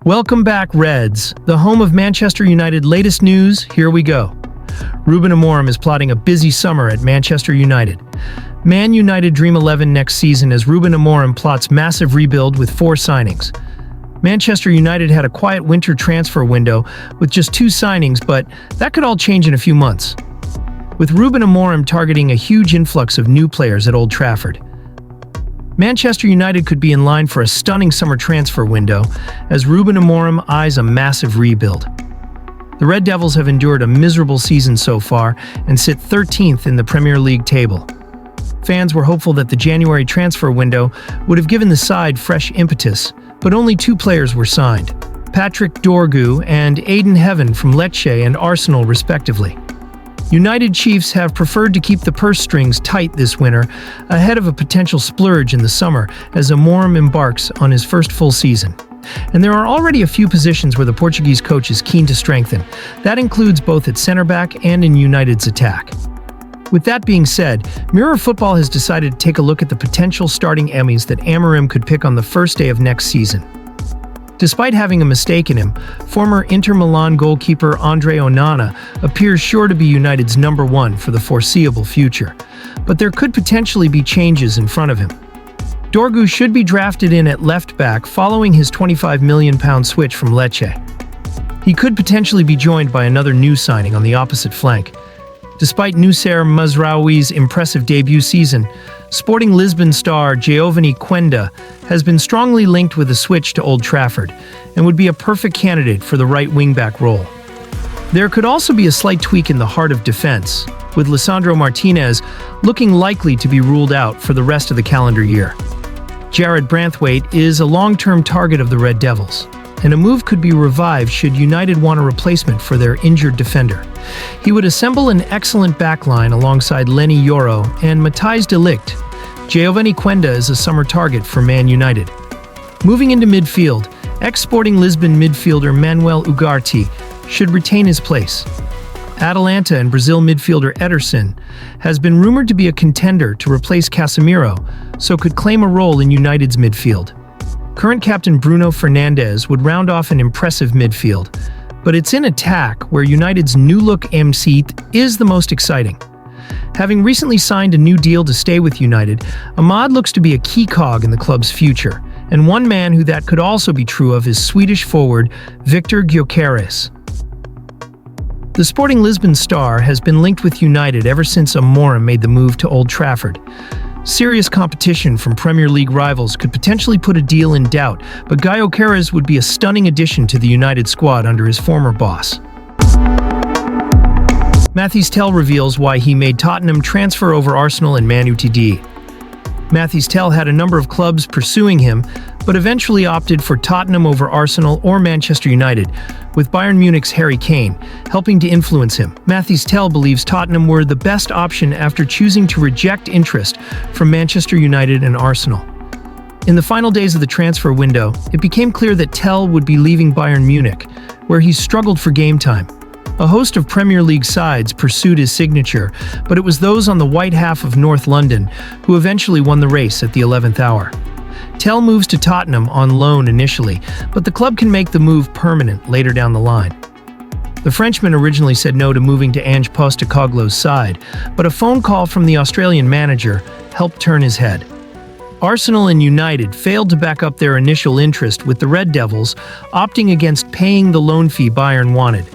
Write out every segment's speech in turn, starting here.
Welcome back, Reds, the home of Manchester United. Latest news, here we go. Ruben Amorim is plotting a busy summer at Manchester United. Man United Dream 11 next season as Ruben Amorim plots massive rebuild with 4 signings. Manchester United had a quiet winter transfer window with just 2 signings, but that could all change in a few months. With Ruben Amorim targeting a huge influx of new players at Old Trafford, Manchester United could be in line for a stunning summer transfer window as Ruben Amorim eyes a massive rebuild. The Red Devils have endured a miserable season so far and sit 13th in the Premier League table. Fans were hopeful that the January transfer window would have given the side fresh impetus, but only 2 players were signed, Patrick Dorgu and Aiden Heaven from Lecce and Arsenal respectively. United Chiefs have preferred to keep the purse strings tight this winter, ahead of a potential splurge in the summer as Amorim embarks on his first full season. And there are already a few positions where the Portuguese coach is keen to strengthen. That includes both at center-back and in United's attack. With that being said, Mirror Football has decided to take a look at the potential starting Emmys that Amorim could pick on the first day of next season. Despite having a mistake in him, former Inter Milan goalkeeper Andre Onana appears sure to be United's #1 for the foreseeable future, but there could potentially be changes in front of him. Dorgu should be drafted in at left-back following his £25 million switch from Lecce. He could potentially be joined by another new signing on the opposite flank. Despite Noussair Mazraoui's impressive debut season, Sporting Lisbon star Giovanni Quenda has been strongly linked with a switch to Old Trafford and would be a perfect candidate for the right wing-back role. There could also be a slight tweak in the heart of defense, with Lisandro Martinez looking likely to be ruled out for the rest of the calendar year. Jared Branthwaite is a long-term target of the Red Devils, and a move could be revived should United want a replacement for their injured defender. He would assemble an excellent backline alongside Lenny Yoro and Matthijs de Ligt. Giovanni Quenda is a summer target for Man United. Moving into midfield, ex-Sporting Lisbon midfielder Manuel Ugarte should retain his place. Atalanta and Brazil midfielder Ederson has been rumored to be a contender to replace Casemiro, so could claim a role in United's midfield. Current captain Bruno Fernandes would round off an impressive midfield, but it's in attack where United's new-look MC is the most exciting. Having recently signed a new deal to stay with United, Ahmad looks to be a key cog in the club's future, and one man who that could also be true of is Swedish forward Viktor Gyökeres. The Sporting Lisbon star has been linked with United ever since Amorim made the move to Old Trafford. Serious competition from Premier League rivals could potentially put a deal in doubt, but Gyökeres would be a stunning addition to the United squad under his former boss. Mathys Tel reveals why he made Tottenham transfer over Arsenal and Man UTD. Mathys Tel had a number of clubs pursuing him, but eventually opted for Tottenham over Arsenal or Manchester United, with Bayern Munich's Harry Kane helping to influence him. Mathys Tel believes Tottenham were the best option after choosing to reject interest from Manchester United and Arsenal. In the final days of the transfer window, it became clear that Tel would be leaving Bayern Munich, where he struggled for game time. A host of Premier League sides pursued his signature, but it was those on the white half of North London who eventually won the race at the 11th hour. Tel moves to Tottenham on loan initially, but the club can make the move permanent later down the line. The Frenchman originally said no to moving to Ange Postecoglou's side, but a phone call from the Australian manager helped turn his head. Arsenal and United failed to back up their initial interest, with the Red Devils opting against paying the loan fee Bayern wanted.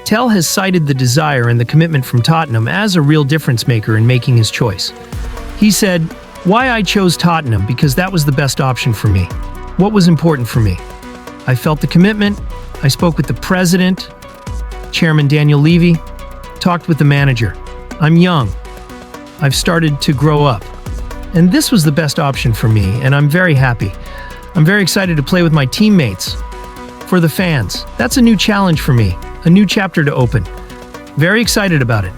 Tel has cited the desire and the commitment from Tottenham as a real difference maker in making his choice. He said, "Why I chose Tottenham because that was the best option for me. What was important for me? I felt the commitment. I spoke with the president, Chairman Daniel Levy, talked with the manager. I'm young. I've started to grow up. And this was the best option for me, and I'm very happy. I'm very excited to play with my teammates. For the fans, that's a new challenge for me, a new chapter to open. Very excited about it."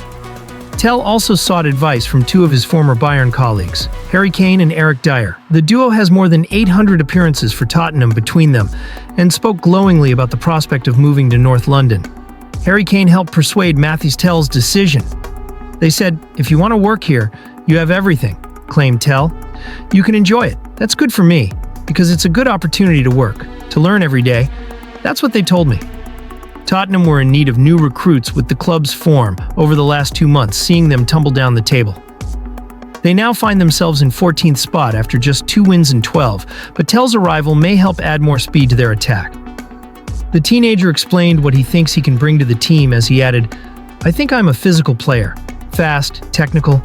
Tel also sought advice from 2 of his former Bayern colleagues, Harry Kane and Eric Dyer. The duo has more than 800 appearances for Tottenham between them, and spoke glowingly about the prospect of moving to North London. Harry Kane helped persuade Mathys Tel's decision. They said, "If you want to work here, you have everything," claimed Tel. "You can enjoy it. That's good for me. because it's a good opportunity to work, to learn every day. That's what they told me. Tottenham were in need of new recruits with the club's form over the last 2 months, seeing them tumble down the table. They now find themselves in 14th spot after just 2 wins in 12, but Tell's arrival may help add more speed to their attack. The teenager explained what he thinks he can bring to the team as he added, "I think I'm a physical player, fast, technical.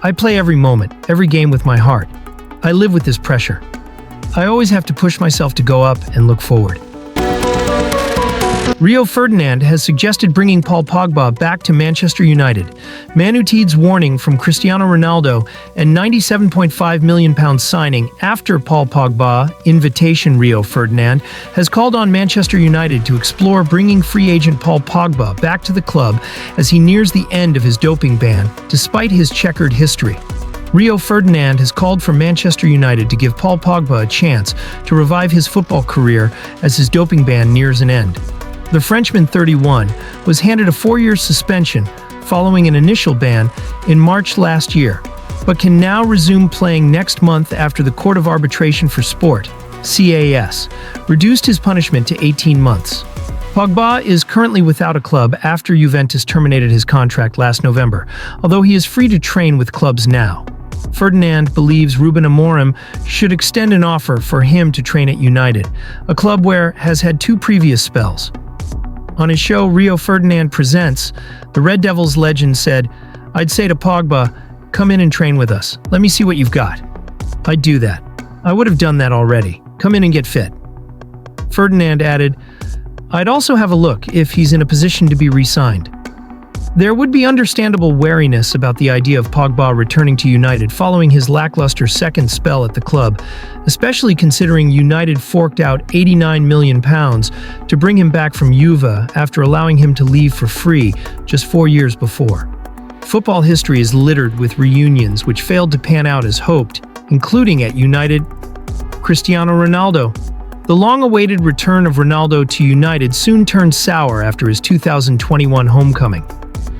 I play every moment, every game with my heart. I live with this pressure. I always have to push myself to go up and look forward." Rio Ferdinand has suggested bringing Paul Pogba back to Manchester United. Man Utd's warning from Cristiano Ronaldo and £97.5 million signing after Paul Pogba invitation. Rio Ferdinand has called on Manchester United to explore bringing free agent Paul Pogba back to the club as he nears the end of his doping ban, despite his checkered history. Rio Ferdinand has called for Manchester United to give Paul Pogba a chance to revive his football career as his doping ban nears an end. The Frenchman, 31, was handed a 4-year suspension following an initial ban in March last year, but can now resume playing next month after the Court of Arbitration for Sport, CAS, reduced his punishment to 18 months. Pogba is currently without a club after Juventus terminated his contract last November, although he is free to train with clubs now. Ferdinand believes Ruben AMORIM should extend an offer for him to train at United, a club where has had 2 previous spells. On his show Rio Ferdinand Presents, the Red Devils legend said, "I'd say to Pogba, come in and train with us. Let me see what you've got. I'd do that. I would have done that already. Come in and get fit." Ferdinand added, "I'd also have a look if he's in a position to be re-signed." There would be understandable wariness about the idea of Pogba returning to United following his lackluster second spell at the club, especially considering United forked out £89 million to bring him back from Juve after allowing him to leave for free just 4 years before. Football history is littered with reunions which failed to pan out as hoped, including at United. Cristiano Ronaldo. The long-awaited return of Ronaldo to United soon turned sour after his 2021 homecoming.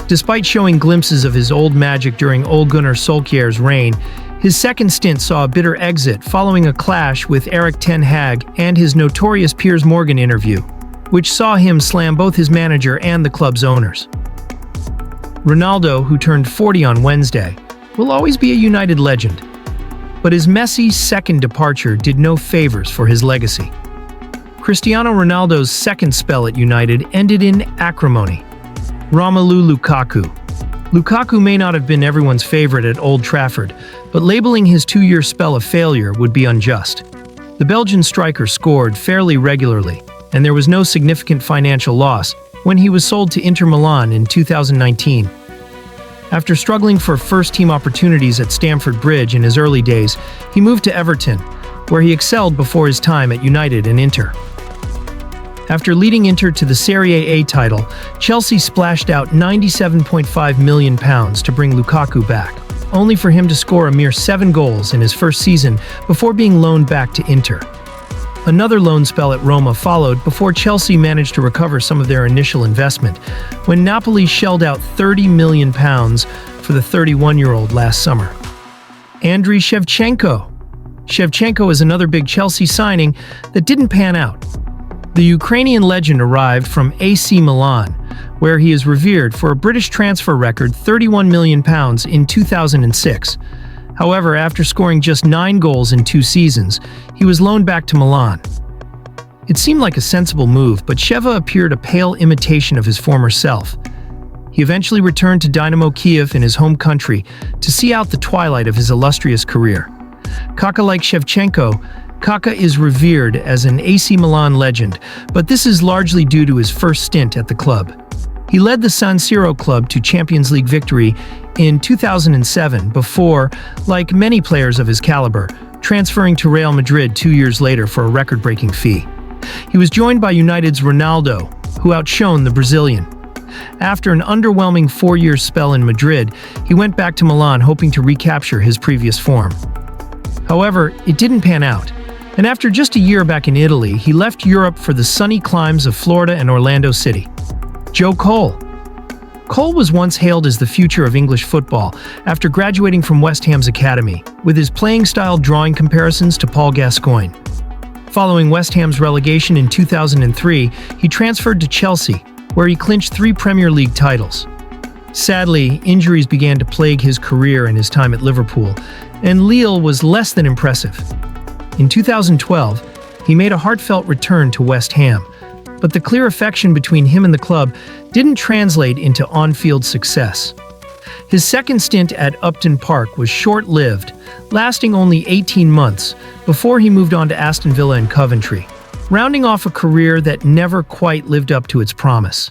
Despite showing glimpses of his old magic during Ole Gunnar Solskjaer's reign, his second stint saw a bitter exit following a clash with Erik ten Hag and his notorious Piers Morgan interview, which saw him slam both his manager and the club's owners. Ronaldo, who turned 40 on Wednesday, will always be a United legend, but his messy second departure did no favors for his legacy. Cristiano Ronaldo's second spell at United ended in acrimony. Romelu Lukaku. Lukaku may not have been everyone's favorite at Old Trafford, but labeling his 2-year spell a failure would be unjust. The Belgian striker scored fairly regularly, and there was no significant financial loss when he was sold to Inter Milan in 2019. After struggling for first-team opportunities at Stamford Bridge in his early days, he moved to Everton, where he excelled before his time at United and Inter. After leading Inter to the Serie A title, Chelsea splashed out £97.5 million to bring Lukaku back, only for him to score a mere 7 goals in his first season before being loaned back to Inter. Another loan spell at Roma followed before Chelsea managed to recover some of their initial investment, when Napoli shelled out £30 million for the 31-year-old last summer. Andriy Shevchenko. Shevchenko is another big Chelsea signing that didn't pan out. The Ukrainian legend arrived from AC Milan, where he is revered for a British transfer record £31 million in 2006. However, after scoring just 9 goals in 2 seasons, he was loaned back to Milan. It seemed like a sensible move, but Sheva appeared a pale imitation of his former self. He eventually returned to Dynamo Kyiv in his home country to see out the twilight of his illustrious career. Kaka-like Shevchenko, Kaka is revered as an AC Milan legend, but this is largely due to his first stint at the club. He led the San Siro club to Champions League victory in 2007 before, like many players of his caliber, transferring to Real Madrid 2 years later for a record-breaking fee. He was joined by United's Ronaldo, who outshone the Brazilian. After an underwhelming 4-year spell in Madrid, he went back to Milan hoping to recapture his previous form. However, it didn't pan out, and after just a year back in Italy, he left Europe for the sunny climes of Florida and Orlando City. Joe Cole. Cole was once hailed as the future of English football after graduating from West Ham's academy, with his playing style drawing comparisons to Paul Gascoigne. Following West Ham's relegation in 2003, he transferred to Chelsea, where he clinched 3 Premier League titles. Sadly, injuries began to plague his career and his time at Liverpool, and Lille was less than impressive. In 2012, he made a heartfelt return to West Ham, but the clear affection between him and the club didn't translate into on-field success. His second stint at Upton Park was short-lived, lasting only 18 months before he moved on to Aston Villa and Coventry, rounding off a career that never quite lived up to its promise.